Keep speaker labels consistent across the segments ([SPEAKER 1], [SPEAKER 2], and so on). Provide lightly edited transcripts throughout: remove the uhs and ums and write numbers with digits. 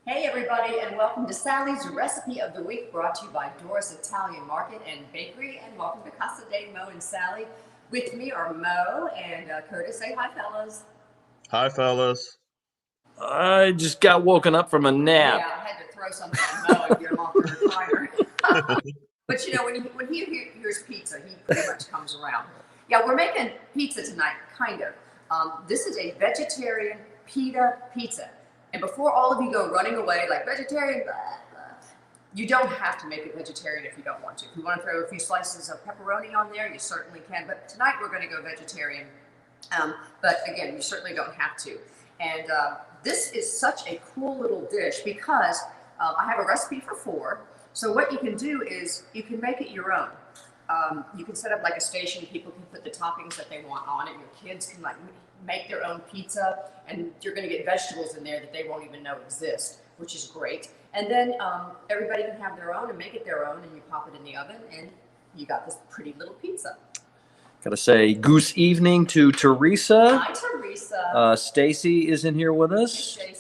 [SPEAKER 1] Hey everybody, and welcome to Sally's Recipe of the Week, brought to you by Doris Italian Market and Bakery, and welcome to Casa de Mo and Sally. With me are Mo and Curtis. Say hi, fellas.
[SPEAKER 2] Hi, fellas.
[SPEAKER 3] I just got woken up from a nap.
[SPEAKER 1] Yeah, I had to throw something at Mo and get him off the recliner. But you know, when he hears pizza, he pretty much comes around. Yeah, we're making pizza tonight, kind of. This is a vegetarian pita pizza. And before all of you go running away like vegetarian, blah, blah, you don't have to make it vegetarian if you don't want to. If you want to throw a few slices of pepperoni on there, you certainly can. But tonight we're going to go vegetarian. But again, you certainly don't have to. And this is such a cool little dish because I have a recipe for 4. So what you can do is you can make it your own. You can set up like a station. People can put the toppings that they want on it. Your kids can like make their own pizza, and you're going to get vegetables in there that they won't even know exist, which is great. And then everybody can have their own and make it their own, and you pop it in the oven, and you got this pretty little pizza.
[SPEAKER 3] Gotta say, goose evening to Teresa.
[SPEAKER 1] Hi, Teresa.
[SPEAKER 3] Stacy is in here with us.
[SPEAKER 1] Hey,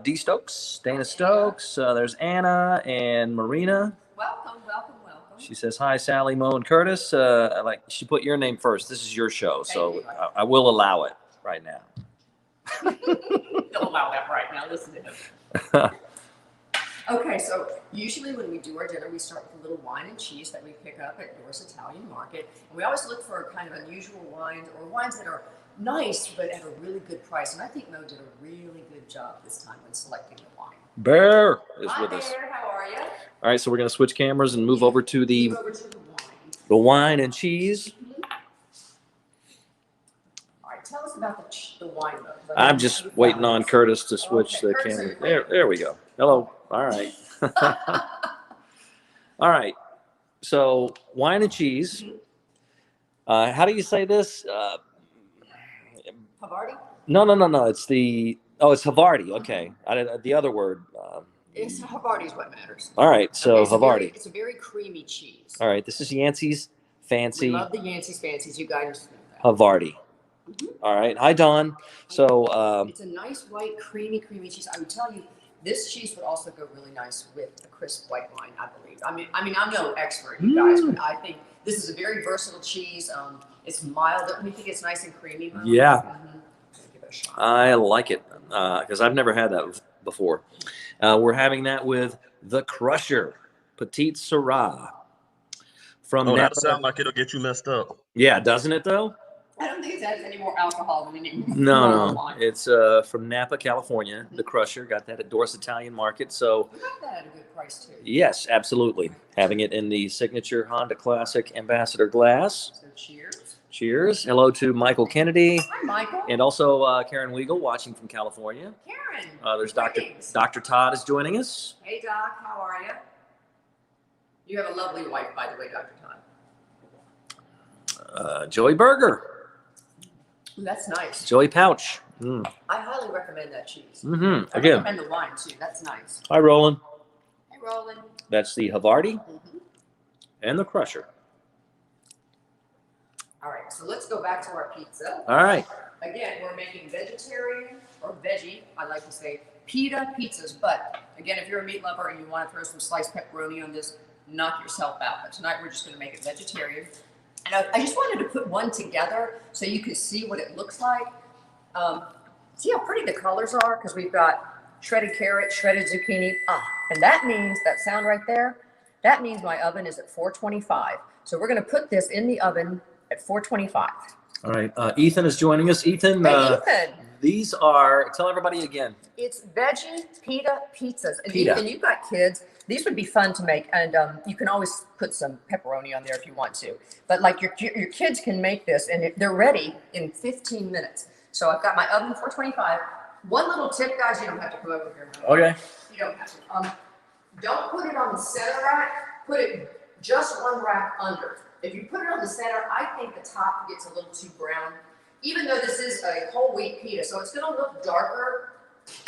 [SPEAKER 3] D Stokes, Dana Stokes. There's Anna and Marina.
[SPEAKER 1] Welcome, welcome, welcome.
[SPEAKER 3] She says hi, Sally, Mo, and Curtis. She put your name first. This is your show, so I will allow it right now.
[SPEAKER 1] Don't allow that right now. Listen to him. Okay, so usually when we do our dinner, we start with a little wine and cheese that we pick up at Doris Italian Market. And we always look for kind of unusual wines or wines that are nice but at a really good price. And I think Mo did a really good job this time when selecting the wine.
[SPEAKER 3] Bear is
[SPEAKER 1] Hi,
[SPEAKER 3] with
[SPEAKER 1] Bear.
[SPEAKER 3] us.
[SPEAKER 1] How are you?
[SPEAKER 3] All right, so we're gonna switch cameras and move over to the
[SPEAKER 1] Move over to the wine.
[SPEAKER 3] wine and cheese.
[SPEAKER 1] All right, tell us about the wine. Though.
[SPEAKER 3] I'm just waiting on Curtis to switch the
[SPEAKER 1] Curtis,
[SPEAKER 3] camera. There we go. Hello. All right. All right. So wine and cheese. How do you say this?
[SPEAKER 1] Havarti?
[SPEAKER 3] No. It's Havarti. Okay. The other word.
[SPEAKER 1] It's Havarti is what matters.
[SPEAKER 3] All right. So
[SPEAKER 1] okay,
[SPEAKER 3] Havarti.
[SPEAKER 1] It's a very creamy cheese.
[SPEAKER 3] All right. This is Yancey's Fancy.
[SPEAKER 1] We love the Yancey's Fancies. You guys know that.
[SPEAKER 3] Havarti. All right. Hi, Dawn. So
[SPEAKER 1] it's a nice white, creamy cheese. I would tell you, this cheese would also go really nice with a crisp white wine, I believe. I mean, I'm no expert, you guys, but I think this is a very versatile cheese. It's mild. Don't you think it's nice and creamy?
[SPEAKER 3] Yeah.
[SPEAKER 1] Give it a shot.
[SPEAKER 3] I like it because I've never had that before. We're having that with the Crusher Petite Syrah from
[SPEAKER 2] Oh,
[SPEAKER 3] Napa.
[SPEAKER 2] that sounds like it'll get you messed up.
[SPEAKER 3] Yeah, doesn't it though?
[SPEAKER 1] I don't think it has any more alcohol than any
[SPEAKER 3] No.
[SPEAKER 1] wine.
[SPEAKER 3] It's from Napa, California. The Crusher. Got that at Doris Italian Market. So
[SPEAKER 1] We got that at a good price too.
[SPEAKER 3] yes, absolutely. Having it in the signature Honda Classic Ambassador glass.
[SPEAKER 1] So cheers.
[SPEAKER 3] Cheers. Hello to Michael Kennedy.
[SPEAKER 1] Hi, Michael.
[SPEAKER 3] And also Karen Weigel watching from California.
[SPEAKER 1] Karen.
[SPEAKER 3] There's
[SPEAKER 1] Greetings.
[SPEAKER 3] Dr. Todd is joining us.
[SPEAKER 1] Hey, Doc. How are you? You have a lovely wife, by the way, Dr. Todd.
[SPEAKER 3] Joey Berger.
[SPEAKER 1] That's nice.
[SPEAKER 3] Joey Pouch.
[SPEAKER 1] I highly recommend that cheese.
[SPEAKER 3] Mm-hmm.
[SPEAKER 1] I
[SPEAKER 3] Again.
[SPEAKER 1] recommend the wine too. That's nice.
[SPEAKER 3] Hi, Roland.
[SPEAKER 1] Hey, Roland.
[SPEAKER 3] That's the Havarti
[SPEAKER 1] Mm-hmm.
[SPEAKER 3] and the Crusher.
[SPEAKER 1] All right, so let's go back to our pizza.
[SPEAKER 3] All right.
[SPEAKER 1] Again, we're making vegetarian or veggie, I like to say, pita pizzas. But again, if you're a meat lover and you want to throw some sliced pepperoni on this, knock yourself out. But tonight we're just going to make it vegetarian. And I just wanted to put one together so you could see what it looks like. See how pretty the colors are? Because we've got shredded carrot, shredded zucchini. And that means, that sound right there, that means my oven is at 425. So we're going to put this in the oven at 425.
[SPEAKER 3] All right. Ethan is joining us. Ethan,
[SPEAKER 1] Hey, Ethan.
[SPEAKER 3] these are, tell everybody again.
[SPEAKER 1] It's veggie pita pizzas. And
[SPEAKER 3] Pita.
[SPEAKER 1] Ethan, you've got kids. These would be fun to make. And you can always put some pepperoni on there if you want to. But like your kids can make this and they're ready in 15 minutes. So I've got my oven 425. One little tip, guys, you don't have to come over here.
[SPEAKER 3] Okay.
[SPEAKER 1] You don't have to. Don't put it on the center rack. Put it just one rack under. If you put it on the center, I think the top gets a little too brown. Even though this is a whole wheat pita, so it's going to look darker.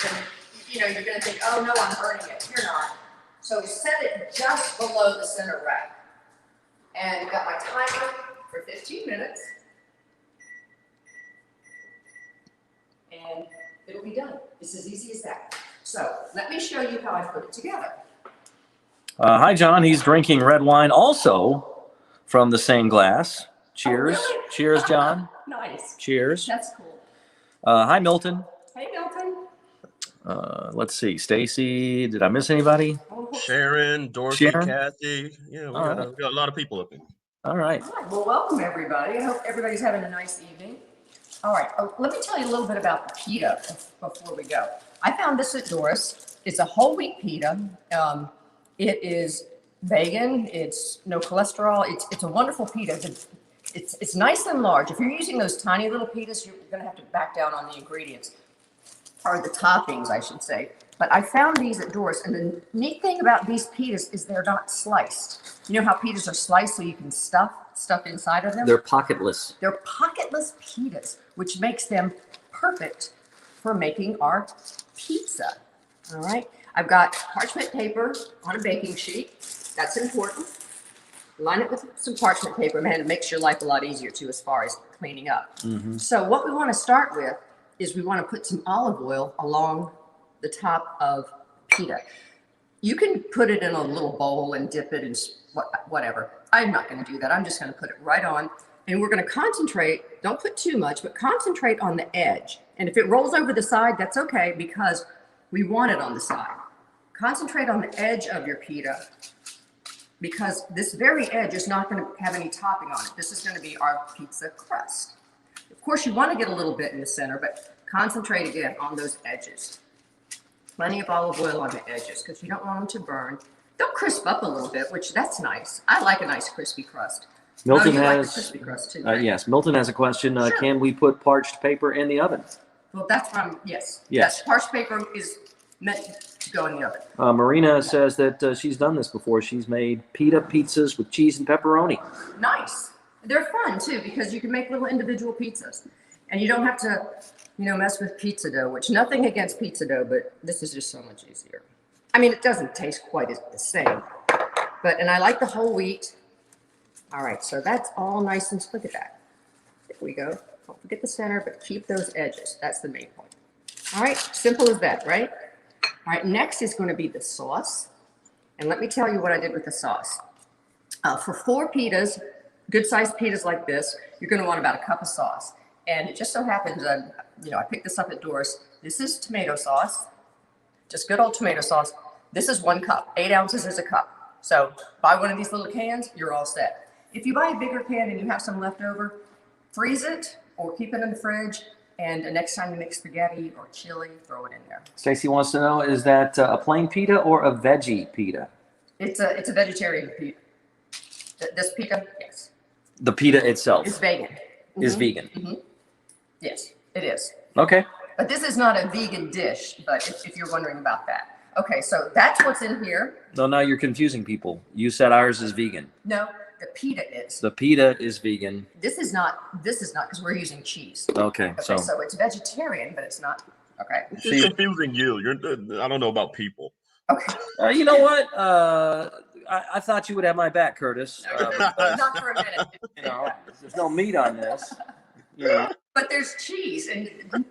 [SPEAKER 1] And, you're going to think, oh no, I'm burning it. You're not. So set it just below the center rack. And got my timer for 15 minutes. And it'll be done. It's as easy as that. So let me show you how I put it together.
[SPEAKER 3] Hi, John. He's drinking red wine also from the same glass. Cheers.
[SPEAKER 1] Oh, really?
[SPEAKER 3] Cheers, John.
[SPEAKER 1] Nice.
[SPEAKER 3] Cheers.
[SPEAKER 1] That's cool.
[SPEAKER 3] Hi, Milton.
[SPEAKER 1] Hey, Milton.
[SPEAKER 3] Let's see. Stacy. Did I miss anybody?
[SPEAKER 2] Sharon, Dorothy,
[SPEAKER 3] Sharon?
[SPEAKER 2] Kathy. Yeah, we got a lot of people up here.
[SPEAKER 3] All right.
[SPEAKER 1] All right. Well, welcome, everybody. I hope everybody's having a nice evening. All right. Let me tell you a little bit about the pita before we go. I found this at Doris. It's a whole wheat pita. It is vegan. It's no cholesterol. It's a wonderful pita. It's nice and large. If you're using those tiny little pitas, you're going to have to back down on the ingredients, or the toppings, I should say. But I found these at Doris, and the neat thing about these pitas is they're not sliced. You know how pitas are sliced so you can stuff inside of them?
[SPEAKER 3] They're pocketless.
[SPEAKER 1] They're pocketless pitas, which makes them perfect for making our pizza. All right. I've got parchment paper on a baking sheet. That's important. Line it with some parchment paper, man. It makes your life a lot easier too, as far as cleaning up.
[SPEAKER 3] Mm-hmm.
[SPEAKER 1] So what we want to start with is we want to put some olive oil along the top of pita. You can put it in a little bowl and dip it in whatever. I'm not going to do that. I'm just going to put it right on. And we're going to concentrate, don't put too much, but concentrate on the edge. And if it rolls over the side, that's okay, because we want it on the side. Concentrate on the edge of your pita, because this very edge is not going to have any topping on it. This is going to be our pizza crust. Of course, you want to get a little bit in the center, but concentrate again on those edges. Plenty of olive oil on the edges, because you don't want them to burn. They'll crisp up a little bit, which that's nice. I like a nice crispy crust.
[SPEAKER 3] Milton
[SPEAKER 1] you like
[SPEAKER 3] has
[SPEAKER 1] the crispy crust too, right?
[SPEAKER 3] yes. Milton has a question.
[SPEAKER 1] Sure.
[SPEAKER 3] Can we put parched paper in the oven?
[SPEAKER 1] Well, that's from yes.
[SPEAKER 3] Yes.
[SPEAKER 1] Parched paper is meant to go in the oven.
[SPEAKER 3] Marina says that she's done this before. She's made pita pizzas with cheese and pepperoni.
[SPEAKER 1] Nice. They're fun too, because you can make little individual pizzas, and you don't have to, mess with pizza dough. Which, nothing against pizza dough, but this is just so much easier. I mean, it doesn't taste quite the same, and I like the whole wheat. All right, so that's all nice and look at that. There we go. Don't forget the center, but keep those edges. That's the main point. All right, simple as that, right? All right, next is going to be the sauce. And let me tell you what I did with the sauce. For 4 pitas, good-sized pitas like this, you're going to want about a cup of sauce. And it just so happens, I picked this up at Doris. This is tomato sauce, just good old tomato sauce. This is 1 cup. 8 ounces is a cup. So buy one of these little cans, you're all set. If you buy a bigger can and you have some left over, freeze it or keep it in the fridge. And the next time you make spaghetti or chili, throw it in there.
[SPEAKER 3] Stacy wants to know, is that a plain pita or a veggie pita?
[SPEAKER 1] It's a vegetarian pita. This pita, yes.
[SPEAKER 3] The pita itself
[SPEAKER 1] It's vegan.
[SPEAKER 3] is vegan.
[SPEAKER 1] Mm-hmm. Yes, it is.
[SPEAKER 3] Okay.
[SPEAKER 1] But this is not a vegan dish, but if you're wondering about that. Okay, so that's what's in here.
[SPEAKER 3] No, now you're confusing people. You said ours is vegan.
[SPEAKER 1] No, the pita is.
[SPEAKER 3] The pita is vegan.
[SPEAKER 1] This is not because we're using cheese.
[SPEAKER 3] Okay,
[SPEAKER 1] So it's vegetarian, but it's not. Okay.
[SPEAKER 2] She's confusing you. I don't know about people.
[SPEAKER 1] Okay.
[SPEAKER 3] You know what? I thought you would have my back, Curtis.
[SPEAKER 1] Not for a minute.
[SPEAKER 3] There's no meat on this. Yeah.
[SPEAKER 1] But there's cheese and.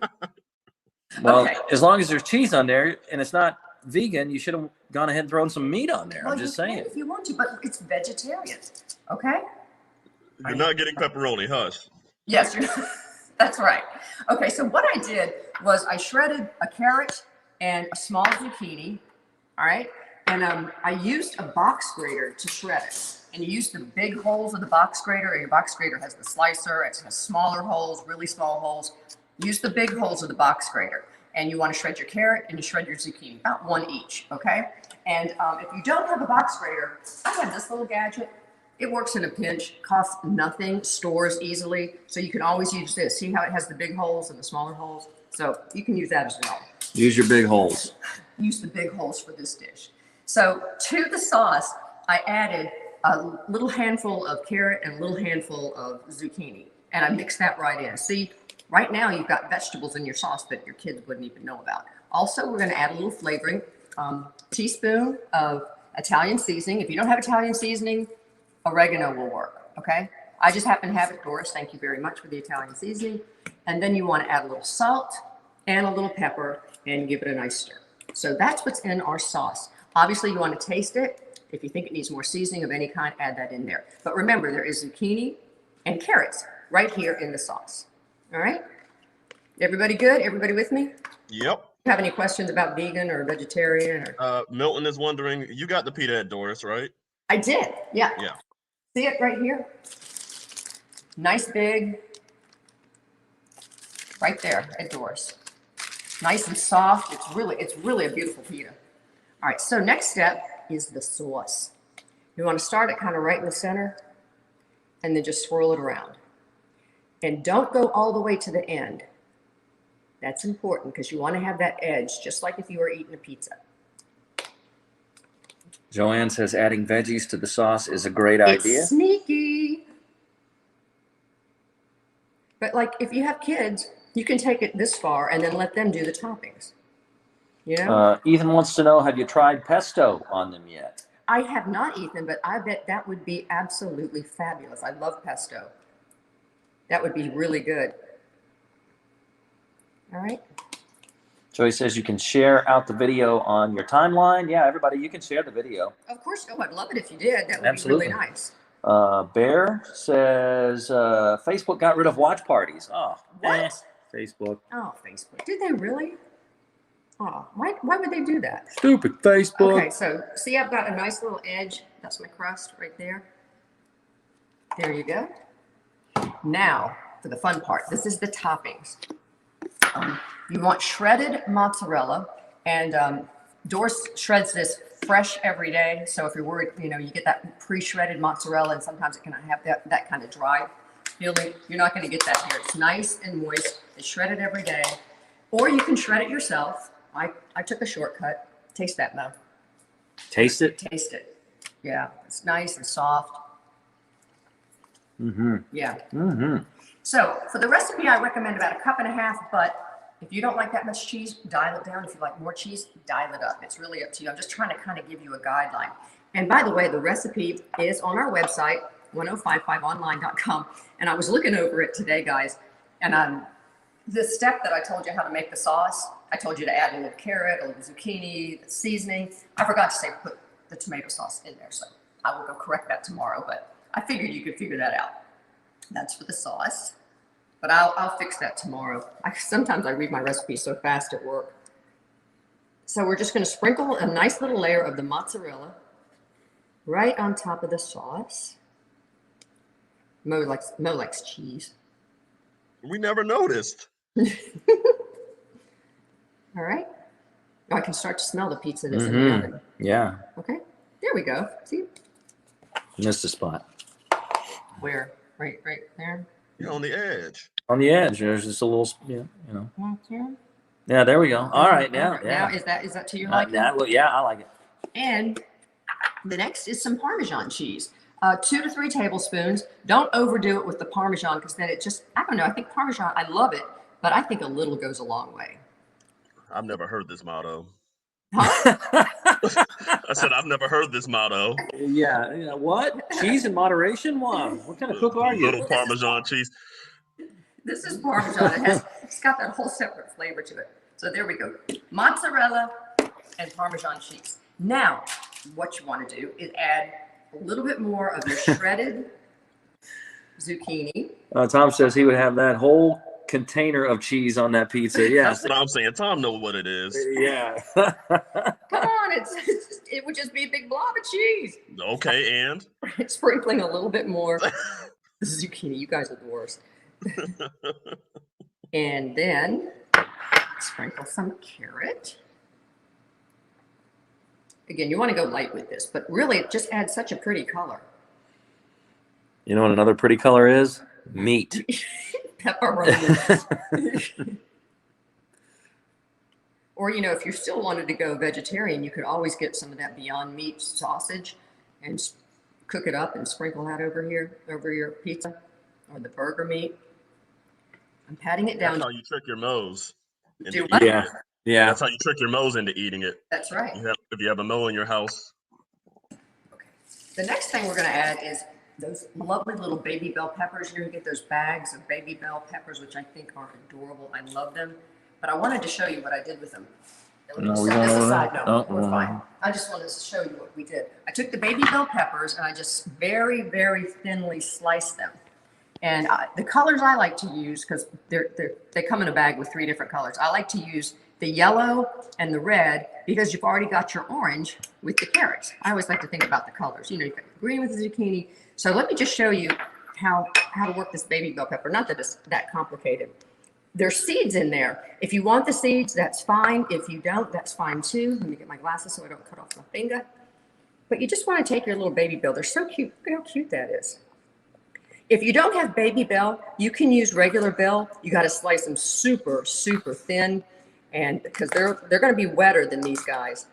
[SPEAKER 3] Well,
[SPEAKER 1] Okay.
[SPEAKER 3] as long as there's cheese on there and it's not vegan, you should have gone ahead and thrown some meat on there.
[SPEAKER 1] Well,
[SPEAKER 3] I'm just saying.
[SPEAKER 1] if you want to, but it's vegetarian. Okay.
[SPEAKER 2] You're not getting pepperoni, hush.
[SPEAKER 1] Yes, that's right. Okay, so what I did was I shredded a carrot and a small zucchini. All right, and I used a box grater to shred it. And you use the big holes of the box grater. And your box grater has the slicer. It has smaller holes, really small holes. Use the big holes of the box grater. And you want to shred your carrot and you shred your zucchini, about 1 each, okay? And if you don't have a box grater, I have this little gadget. It works in a pinch, costs nothing, stores easily. So you can always use this. See how it has the big holes and the smaller holes? So you can use that as well.
[SPEAKER 3] Use your big holes.
[SPEAKER 1] Use the big holes for this dish. So to the sauce, I added a little handful of carrot and a little handful of zucchini. And I mixed that right in. See, right now you've got vegetables in your sauce that your kids wouldn't even know about. Also, we're going to add a little flavoring. Teaspoon of Italian seasoning. If you don't have Italian seasoning, oregano will work, okay? I just happen to have it, Doris. Thank you very much for the Italian seasoning. And then you want to add a little salt and a little pepper and give it a nice stir. So that's what's in our sauce. Obviously, you want to taste it. If you think it needs more seasoning of any kind, add that in there. But remember, there is zucchini and carrots right here in the sauce. All right? Everybody good? Everybody with me?
[SPEAKER 2] Yep.
[SPEAKER 1] Have any questions about vegan or vegetarian? Or...
[SPEAKER 2] Milton is wondering, you got the pita at Doris, right?
[SPEAKER 1] I did, yeah.
[SPEAKER 2] Yeah.
[SPEAKER 1] See it right here? Nice big, right there at Doris. Nice and soft. It's really a beautiful pita. All right, so next step is the sauce. You want to start it kind of right in the center and then just swirl it around. And don't go all the way to the end. That's important because you want to have that edge, just like if you were eating a pizza.
[SPEAKER 3] Joanne says adding veggies to the sauce is a great idea.
[SPEAKER 1] It's sneaky. But like if you have kids, you can take it this far and then let them do the toppings. You know?
[SPEAKER 3] Ethan wants to know, have you tried pesto on them yet?
[SPEAKER 1] I have not, Ethan, but I bet that would be absolutely fabulous. I love pesto. That would be really good. All right.
[SPEAKER 3] Joey says you can share out the video on your timeline. Yeah, everybody, you can share the video.
[SPEAKER 1] Of course. Oh, I'd love it if you did. That would
[SPEAKER 3] Absolutely.
[SPEAKER 1] be really nice.
[SPEAKER 3] Bear says Facebook got rid of watch parties. Oh,
[SPEAKER 1] What?
[SPEAKER 3] Facebook.
[SPEAKER 1] Oh, Facebook. Did they really? Oh, why would they do that?
[SPEAKER 3] Stupid Facebook.
[SPEAKER 1] Okay, so see, I've got a nice little edge. That's my crust right there. There you go. Now, for the fun part, this is the toppings. You want shredded mozzarella, and Doris shreds this fresh every day. So if you're worried, you know, you get that pre-shredded mozzarella, and sometimes it can have that kind of dry feeling. You're not going to get that here. It's nice and moist. It's shredded every day. Or you can shred it yourself. I took a shortcut. Taste that, Mo.
[SPEAKER 3] Taste it?
[SPEAKER 1] Taste it. Yeah, it's nice and soft.
[SPEAKER 3] Mm-hmm.
[SPEAKER 1] Yeah.
[SPEAKER 3] Mm-hmm.
[SPEAKER 1] So for the recipe, I recommend about 1.5 cups, but if you don't like that much cheese, dial it down. If you like more cheese, dial it up. It's really up to you. I'm just trying to kind of give you a guideline. And by the way, the recipe is on our website, 1055online.com. And I was looking over it today, guys. And the step that I told you how to make the sauce, I told you to add a little carrot, a little zucchini, the seasoning. I forgot to say put the tomato sauce in there. So I will go correct that tomorrow, but I figured you could figure that out. That's for the sauce, but I'll fix that tomorrow. Sometimes I read my recipes so fast at work. So we're just going to sprinkle a nice little layer of the mozzarella right on top of the sauce. Mo likes cheese.
[SPEAKER 2] We never noticed.
[SPEAKER 1] All right. Oh, I can start to smell the pizza that's in the oven.
[SPEAKER 3] Yeah.
[SPEAKER 1] Okay. There we go. See?
[SPEAKER 3] Missed a spot.
[SPEAKER 1] Where? Right there.
[SPEAKER 2] You're on the edge.
[SPEAKER 3] On the edge, there's just a little, you know.
[SPEAKER 1] Right there.
[SPEAKER 3] Yeah, there we go. All right, now,
[SPEAKER 1] Now,
[SPEAKER 3] yeah.
[SPEAKER 1] is that to your liking?
[SPEAKER 3] Yeah, I like it.
[SPEAKER 1] And the next is some Parmesan cheese. 2 to 3 tablespoons. Don't overdo it with the Parmesan because then it just, I don't know, I think Parmesan, I love it, but I think a little goes a long way.
[SPEAKER 2] I've never heard this motto.
[SPEAKER 1] Huh?
[SPEAKER 2] I said, I've never heard this motto.
[SPEAKER 3] Yeah, what? Cheese in moderation? Wow. What kind of cook are you?
[SPEAKER 2] Little Parmesan cheese.
[SPEAKER 1] This is Parmesan. It's got that whole separate flavor to it. So there we go. Mozzarella and Parmesan cheese. Now, what you want to do is add a little bit more of your shredded zucchini.
[SPEAKER 3] Tom says he would have that whole container of cheese on that pizza. Yeah.
[SPEAKER 2] That's what I'm saying. Tom knows what it is.
[SPEAKER 3] Yeah.
[SPEAKER 1] Come on, it would just be a big blob of cheese.
[SPEAKER 2] Okay, and?
[SPEAKER 1] Sprinkling a little bit more zucchini. You guys are the worst. And then sprinkle some carrot. Again, you want to go light with this, but really it just adds such a pretty color.
[SPEAKER 3] You know what another pretty color is? Meat.
[SPEAKER 1] Pepperoni. Or, you know, if you still wanted to go vegetarian, you could always get some of that Beyond Meat sausage and cook it up and sprinkle that over here, over your pizza or the burger meat. I'm patting it down.
[SPEAKER 2] That's how you trick your nose.
[SPEAKER 1] Do what?
[SPEAKER 3] Yeah. Yeah.
[SPEAKER 2] That's how you trick your nose into eating it.
[SPEAKER 1] That's right.
[SPEAKER 2] If you have a Mo in your house.
[SPEAKER 1] Okay. The next thing we're going to add is those lovely little baby bell peppers. You're going to get those bags of baby bell peppers, which I think are adorable. I love them. But I wanted to show you what I did with them.
[SPEAKER 3] No,
[SPEAKER 1] So
[SPEAKER 3] we
[SPEAKER 1] that's
[SPEAKER 3] don't
[SPEAKER 1] a
[SPEAKER 3] know
[SPEAKER 1] side
[SPEAKER 3] that.
[SPEAKER 1] note.
[SPEAKER 3] Oh,
[SPEAKER 1] We're
[SPEAKER 3] no.
[SPEAKER 1] fine. I just wanted to show you what we did. I took the baby bell peppers and I just very, very thinly sliced them. And the colors I like to use, because they come in a bag with 3 different colors. I like to use the yellow and the red because you've already got your orange with the carrots. I always like to think about the colors. You know, you've got the green with the zucchini. So let me just show you how to work this baby bell pepper. Not that it's that complicated. There's seeds in there. If you want the seeds, that's fine. If you don't, that's fine too. Let me get my glasses so I don't cut off my finger. But you just want to take your little baby bell. They're so cute. Look at how cute that is. If you don't have baby bell, you can use regular bell. You got to slice them super, super thin, and because they're going to be wetter than these guys.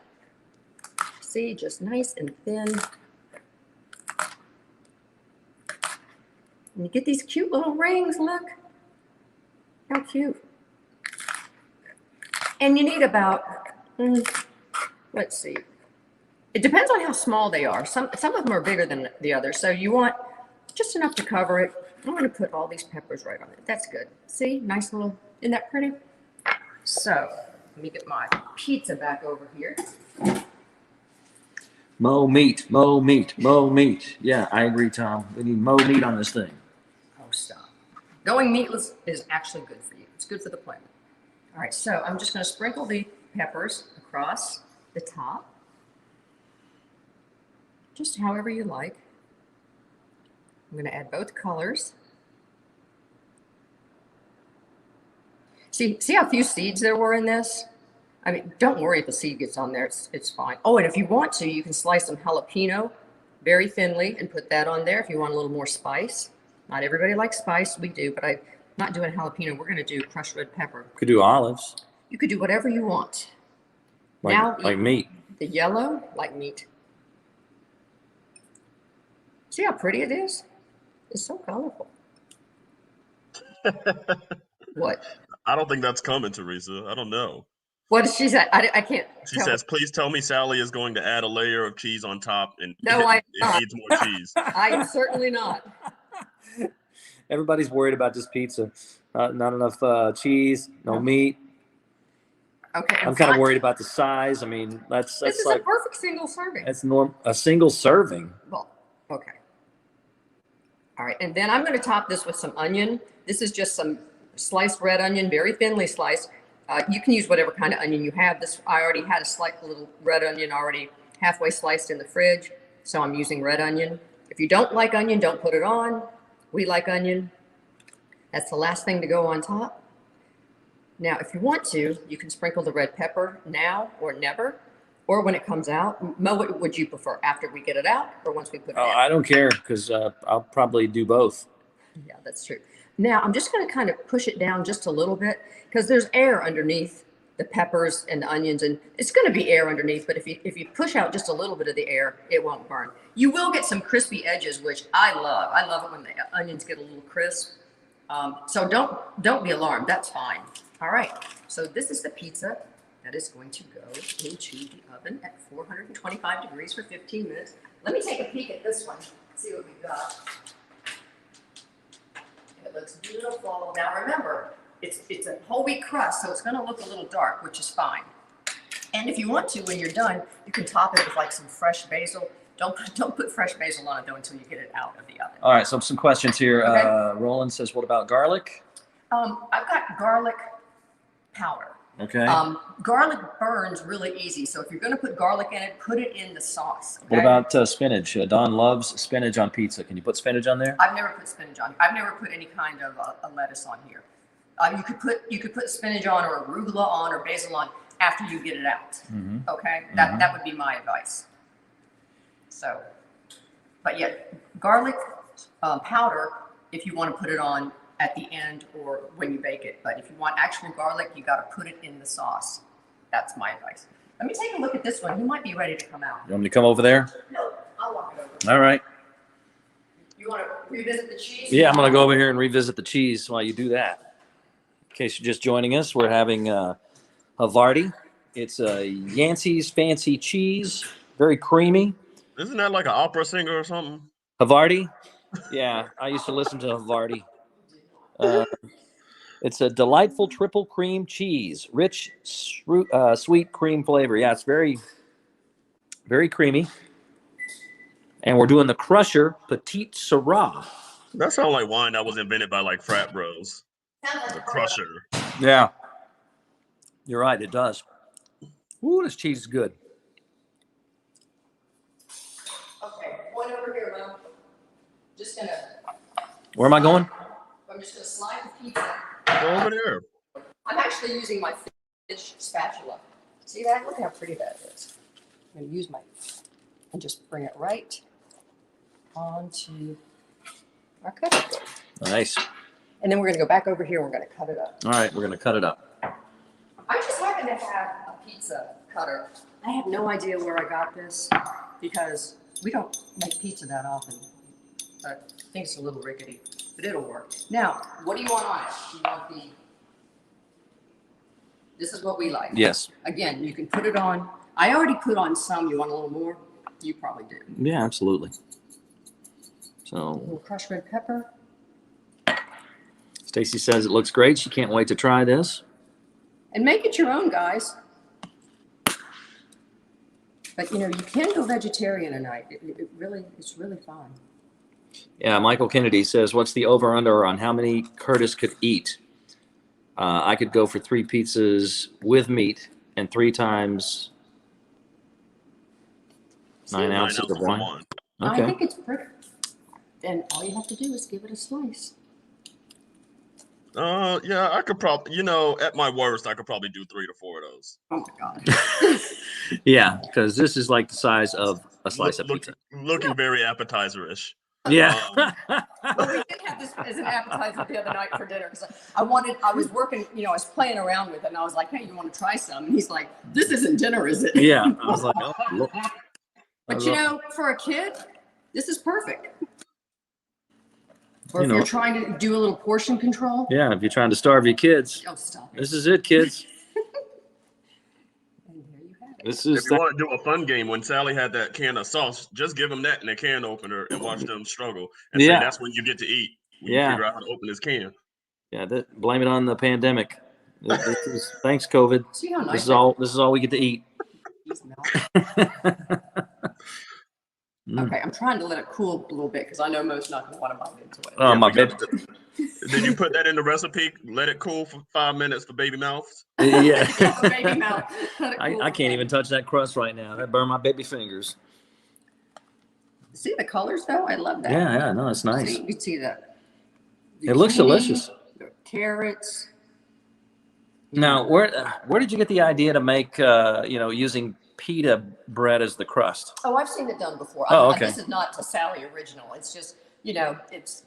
[SPEAKER 1] See, just nice and thin. And you get these cute little rings. Look how cute. And you need about, let's see. It depends on how small they are. Some of them are bigger than the others, so you want just enough to cover it. I'm going to put all these peppers right on it. That's good. See, nice little, isn't that pretty? So let me get my pizza back over here.
[SPEAKER 3] Mo meat, mo meat, mo meat. Yeah, I agree, Tom. We need mo meat on this thing.
[SPEAKER 1] Oh, stop. Going meatless is actually good for you. It's good for the planet. All right, so I'm just going to sprinkle the peppers across the top, just however you like. I'm going to add both colors. See how few seeds there were in this? I mean, don't worry if the seed gets on there. It's fine. Oh, and if you want to, you can slice some jalapeno very thinly and put that on there if you want a little more spice. Not everybody likes spice. We do, but I'm not doing jalapeno. We're going to do crushed red pepper.
[SPEAKER 3] Could do olives.
[SPEAKER 1] You could do whatever you want. Now,
[SPEAKER 3] Like meat.
[SPEAKER 1] The yellow, like meat. See how pretty it is? It's so colorful. What?
[SPEAKER 2] I don't think that's coming, Teresa. I don't know.
[SPEAKER 1] What did she say? I can't
[SPEAKER 2] She
[SPEAKER 1] tell.
[SPEAKER 2] says, please tell me Sally is going to add a layer of cheese on top and
[SPEAKER 1] No, I'm
[SPEAKER 2] it
[SPEAKER 1] not.
[SPEAKER 2] needs more cheese.
[SPEAKER 1] I'm certainly not.
[SPEAKER 3] Everybody's worried about this pizza. Not enough cheese, no meat.
[SPEAKER 1] Okay.
[SPEAKER 3] I'm kind of worried about the size. I mean, that's
[SPEAKER 1] This is
[SPEAKER 3] like
[SPEAKER 1] a perfect single serving.
[SPEAKER 3] that's a single serving.
[SPEAKER 1] Well, okay. All right, and then I'm going to top this with some onion. This is just some sliced red onion, very thinly sliced. You can use whatever kind of onion you have. This I already had a slight little red onion already halfway sliced in the fridge, so I'm using red onion. If you don't like onion, don't put it on. We like onion. That's the last thing to go on top. Now, if you want to, you can sprinkle the red pepper now or never, or when it comes out. Mo, what would you prefer, after we get it out or once we put it in?
[SPEAKER 3] I don't care because I'll probably do both.
[SPEAKER 1] Yeah, that's true. Now, I'm just going to kind of push it down just a little bit because there's air underneath the peppers and the onions, and it's going to be air underneath, but if you push out just a little bit of the air, it won't burn. You will get some crispy edges, which I love. I love it when the onions get a little crisp. So don't be alarmed. That's fine. All right. So this is the pizza that is going to go into the oven at 425 degrees for 15 minutes. Let me take a peek at this one, see what we've got. It looks beautiful. Now remember, it's a whole wheat crust, so it's going to look a little dark, which is fine. And if you want to, when you're done, you can top it with like some fresh basil. Don't put fresh basil on it though until you get it out of the oven.
[SPEAKER 3] All right, so some questions here.
[SPEAKER 1] Okay.
[SPEAKER 3] Roland says, "What about garlic?"
[SPEAKER 1] I've got garlic powder.
[SPEAKER 3] Okay.
[SPEAKER 1] Garlic burns really easy, so if you're going to put garlic in it, put it in the sauce. Okay?
[SPEAKER 3] What about spinach? Don loves spinach on pizza. Can you put spinach on there?
[SPEAKER 1] I've never put spinach on. I've never put any kind of a lettuce on here. You could put spinach on or arugula on or basil on after you get it out.
[SPEAKER 3] Mm-hmm.
[SPEAKER 1] Okay, that would be my advice. So, but yeah, garlic powder if you want to put it on at the end or when you bake it. But if you want actual garlic, you got to put it in the sauce. That's my advice. Let me take a look at this one. He might be ready to come out.
[SPEAKER 3] You want me to come over there?
[SPEAKER 1] No, I'll walk it over.
[SPEAKER 3] All right.
[SPEAKER 1] You want to revisit the cheese?
[SPEAKER 3] Yeah, I'm going to go over here and revisit the cheese while you do that. In case you're just joining us, we're having Havarti. It's a Yancey's Fancy Cheese, very creamy.
[SPEAKER 2] Isn't that like an opera singer or something?
[SPEAKER 3] Havarti? Yeah, I used to listen to Havarti. It's a delightful triple cream cheese, rich, sweet cream flavor. Yeah, it's very, very creamy. And we're doing the Crusher Petite Syrah.
[SPEAKER 2] That sounds like wine that was invented by like frat bros. The Crusher.
[SPEAKER 3] Yeah. You're right, it does. Ooh, this cheese is good.
[SPEAKER 1] Okay, one over here, Mom. Just gonna.
[SPEAKER 3] Where am I going?
[SPEAKER 1] I'm just gonna slide the pizza.
[SPEAKER 2] Go over there.
[SPEAKER 1] I'm actually using my fish spatula. See that? Look how pretty that is. I'm gonna use my and just bring it right onto our cutting board.
[SPEAKER 3] Nice.
[SPEAKER 1] And then we're gonna go back over here. We're gonna cut it up.
[SPEAKER 3] All right, we're going to cut it up.
[SPEAKER 1] I just happen to have a pizza cutter. I have no idea where I got this because we don't make pizza that often. I think it's a little rickety, but it'll work. Now, what do you want on it? You want the. This is what we like.
[SPEAKER 3] Yes.
[SPEAKER 1] Again, you can put it on. I already put on some. You want a little more? You probably do.
[SPEAKER 3] Yeah, absolutely.
[SPEAKER 1] A
[SPEAKER 3] So
[SPEAKER 1] little crushed red pepper.
[SPEAKER 3] Stacy says it looks great. She can't wait to try this.
[SPEAKER 1] And make it your own, guys. But you know, you can go vegetarian tonight. It's really fun.
[SPEAKER 3] Yeah, Michael Kennedy says, what's the over-under on how many Curtis could eat? I could go for 3 pizzas with meat and 3 times 9 ounces of wine.
[SPEAKER 1] I
[SPEAKER 3] Okay.
[SPEAKER 1] think it's pretty. Then all you have to do is give it a slice.
[SPEAKER 2] Yeah, I could probably, at my worst, I could probably do 3 to 4 of those.
[SPEAKER 1] Oh my God.
[SPEAKER 3] Yeah, because this is like the size of a slice of pizza.
[SPEAKER 2] Looking very appetizer-ish.
[SPEAKER 3] Yeah.
[SPEAKER 1] Well, we did have this as an appetizer the other night for dinner because I was working, I was playing around with it and I was like, hey, you want to try some? And he's like, this isn't dinner, is it?
[SPEAKER 3] Yeah. I was like, oh, look.
[SPEAKER 1] But for a kid, this is perfect. Or if
[SPEAKER 3] You know.
[SPEAKER 1] you're trying to do a little portion control.
[SPEAKER 3] Yeah, if you're trying to starve your kids,
[SPEAKER 1] Oh, stop it.
[SPEAKER 3] this is it, kids.
[SPEAKER 1] And there you have it.
[SPEAKER 3] This
[SPEAKER 2] If
[SPEAKER 3] is
[SPEAKER 2] you want to do a fun game, when Sally had that can of sauce, just give them that in a can opener and watch them struggle. And say that's when you get to eat. When you figure out how to open this can.
[SPEAKER 3] Yeah, blame it on the pandemic. Thanks, COVID.
[SPEAKER 1] See how nice
[SPEAKER 3] This is all we get to eat.
[SPEAKER 1] Okay, I'm trying to let it cool a little bit because I know Mo's not going to want to bite into it.
[SPEAKER 3] Oh, my baby.
[SPEAKER 2] Did you put that in the recipe? Let it cool for 5 minutes for baby mouths?
[SPEAKER 3] Yeah.
[SPEAKER 1] Baby mouth.
[SPEAKER 3] I can't even touch that crust right now. That burned my baby fingers.
[SPEAKER 1] See the colors though? I love that.
[SPEAKER 3] Yeah, no, it's nice.
[SPEAKER 1] See, you can see that.
[SPEAKER 3] It looks delicious.
[SPEAKER 1] The carrots.
[SPEAKER 3] Now, where did you get the idea to make using pita bread as the crust?
[SPEAKER 1] Oh, I've seen it done before.
[SPEAKER 3] Oh, okay.
[SPEAKER 1] This is not a Sally original. It's just,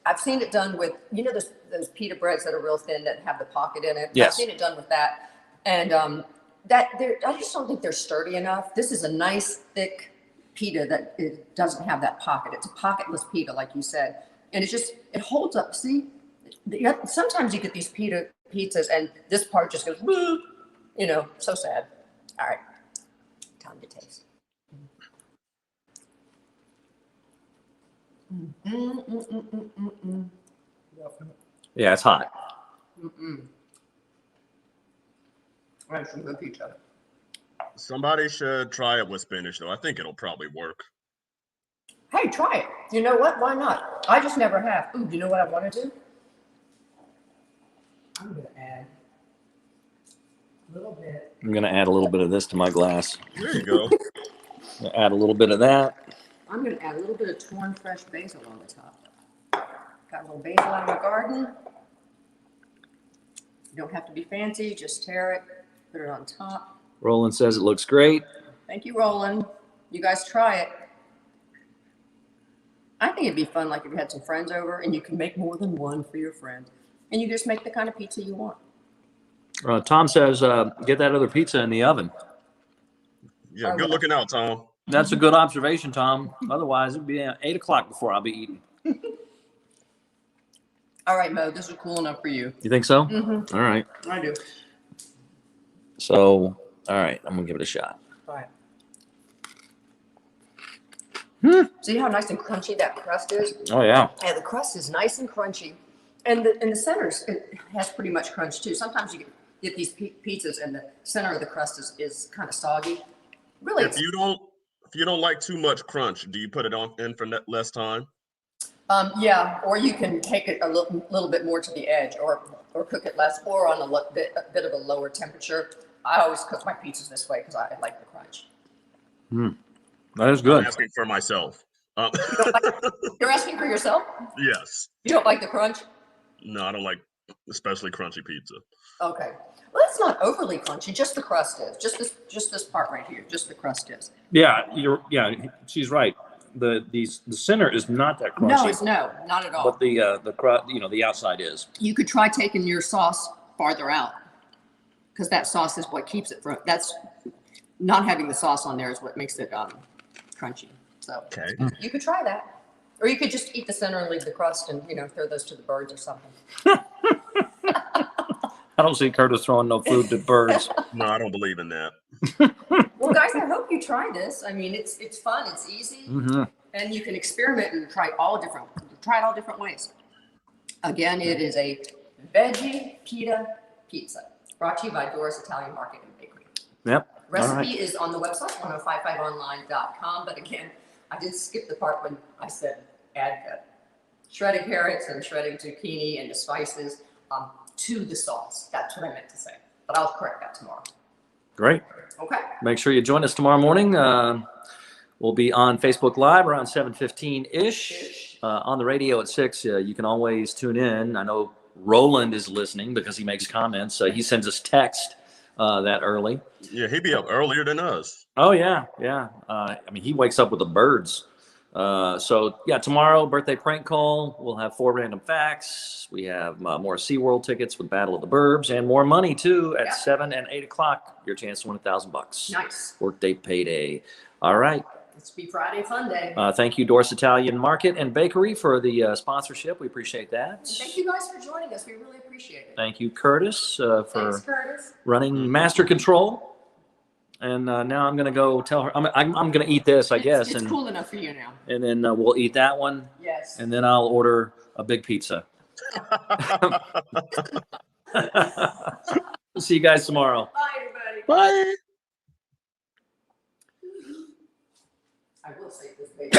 [SPEAKER 1] I've seen it done with, those pita breads that are real thin that have the pocket in it.
[SPEAKER 3] Yes.
[SPEAKER 1] I've seen it done with that. And I just don't think they're sturdy enough. This is a nice thick pita that it doesn't have that pocket. It's a pocketless pita, like you said. And it holds up. See, sometimes you get these pizzas and this part just goes, so sad. All right. Time to taste.
[SPEAKER 3] Yeah, it's hot.
[SPEAKER 1] That's some good pizza.
[SPEAKER 2] Somebody should try it with spinach, though. I think it'll probably work.
[SPEAKER 1] Hey, try it. You know what? Why not? I just never have. Ooh, you know what I want to do? I'm going to add a little bit.
[SPEAKER 3] I'm going to add a little bit of this to my glass.
[SPEAKER 2] There you go.
[SPEAKER 3] Add a little bit of that.
[SPEAKER 1] I'm going to add a little bit of torn fresh basil on the top. Got a little basil out of my garden. You don't have to be fancy. Just tear it, put it on top.
[SPEAKER 3] Roland says it looks great.
[SPEAKER 1] Thank you, Roland. You guys try it. I think it'd be fun, like if you had some friends over and you can make more than one for your friend. And you just make the kind of pizza you want.
[SPEAKER 3] Tom says, get that other pizza in the oven.
[SPEAKER 2] Yeah, good looking out, Tom.
[SPEAKER 3] That's a good observation, Tom. Otherwise, it'd be 8 o'clock before I'll be eating.
[SPEAKER 1] All right, Mo, this is cool enough for you.
[SPEAKER 3] You think so?
[SPEAKER 1] Mm-hmm.
[SPEAKER 3] All right.
[SPEAKER 1] I do.
[SPEAKER 3] So, all right, I'm going to give it a shot.
[SPEAKER 1] All right. See how nice and crunchy that crust is?
[SPEAKER 3] Oh, yeah.
[SPEAKER 1] Yeah, the crust is nice and crunchy. And the centers, it has pretty much crunch too. Sometimes you get these pizzas and the center of the crust is kind of soggy. Really,
[SPEAKER 2] if you don't like too much crunch, do you put it on in for less time?
[SPEAKER 1] yeah, or you can take it a little bit more to the edge, or cook it less, or on a bit of a lower temperature. I always cook my pizzas this way because I like the crunch.
[SPEAKER 3] That is good.
[SPEAKER 2] I'm asking for myself.
[SPEAKER 1] You're asking for yourself?
[SPEAKER 2] Yes.
[SPEAKER 1] You don't like the crunch?
[SPEAKER 2] No, I don't like especially crunchy pizza.
[SPEAKER 1] Okay. Well, it's not overly crunchy. Just the crust is. Just this part right here. Just the crust is.
[SPEAKER 3] Yeah, she's right. The center is not that crunchy.
[SPEAKER 1] No, not at all.
[SPEAKER 3] But the crust, the outside is.
[SPEAKER 1] You could try taking your sauce farther out, because that sauce is what keeps it from. That's not having the sauce on there is what makes it crunchy. So
[SPEAKER 2] Okay.
[SPEAKER 1] you could try that, or you could just eat the center and leave the crust, and throw those to the birds or something.
[SPEAKER 3] I don't see Curtis throwing no food to birds.
[SPEAKER 2] No, I don't believe in that.
[SPEAKER 1] Well, guys, I hope you try this. I mean, it's fun, it's easy, and you can experiment and try it all different ways. Again, it is a Veggie Pita Pizza, brought to you by Doris Italian Market and Bakery.
[SPEAKER 3] Yep.
[SPEAKER 1] Recipe is on the website, 1055online.com. But again, I did skip the part when I said add the shredded carrots and shredded zucchini and the spices to the sauce. That's what I meant to say. But I'll correct that tomorrow.
[SPEAKER 3] Great.
[SPEAKER 1] Okay.
[SPEAKER 3] Make sure you join us tomorrow morning. We'll be on Facebook Live around 7:15-ish. On the radio at 6. You can always tune in. I know Roland is listening because he makes comments. He sends us text that early.
[SPEAKER 2] Yeah, he'd be up earlier than us.
[SPEAKER 3] Oh, yeah. I mean, he wakes up with the birds. So, yeah, tomorrow, birthday prank call. We'll have 4 random facts. We have more SeaWorld tickets with Battle of the Burbs and more money, too, at 7 and 8 o'clock. Your chance to win $1,000.
[SPEAKER 1] Nice.
[SPEAKER 3] Workday payday. All right.
[SPEAKER 1] It's be Friday Fun Day.
[SPEAKER 3] Thank you, Doris Italian Market and Bakery, for the sponsorship. We appreciate that.
[SPEAKER 1] And thank you guys for joining us. We really appreciate it.
[SPEAKER 3] Thank you, Curtis, for
[SPEAKER 1] Thanks, Curtis.
[SPEAKER 3] running Master Control. And now I'm going to go tell her. I'm going to eat this, I guess.
[SPEAKER 1] It's cool enough for you now.
[SPEAKER 3] And then we'll eat that one.
[SPEAKER 1] Yes.
[SPEAKER 3] And then I'll order a big pizza. See you guys tomorrow.
[SPEAKER 1] Bye, everybody.
[SPEAKER 3] Bye.
[SPEAKER 1] I will say this, baby.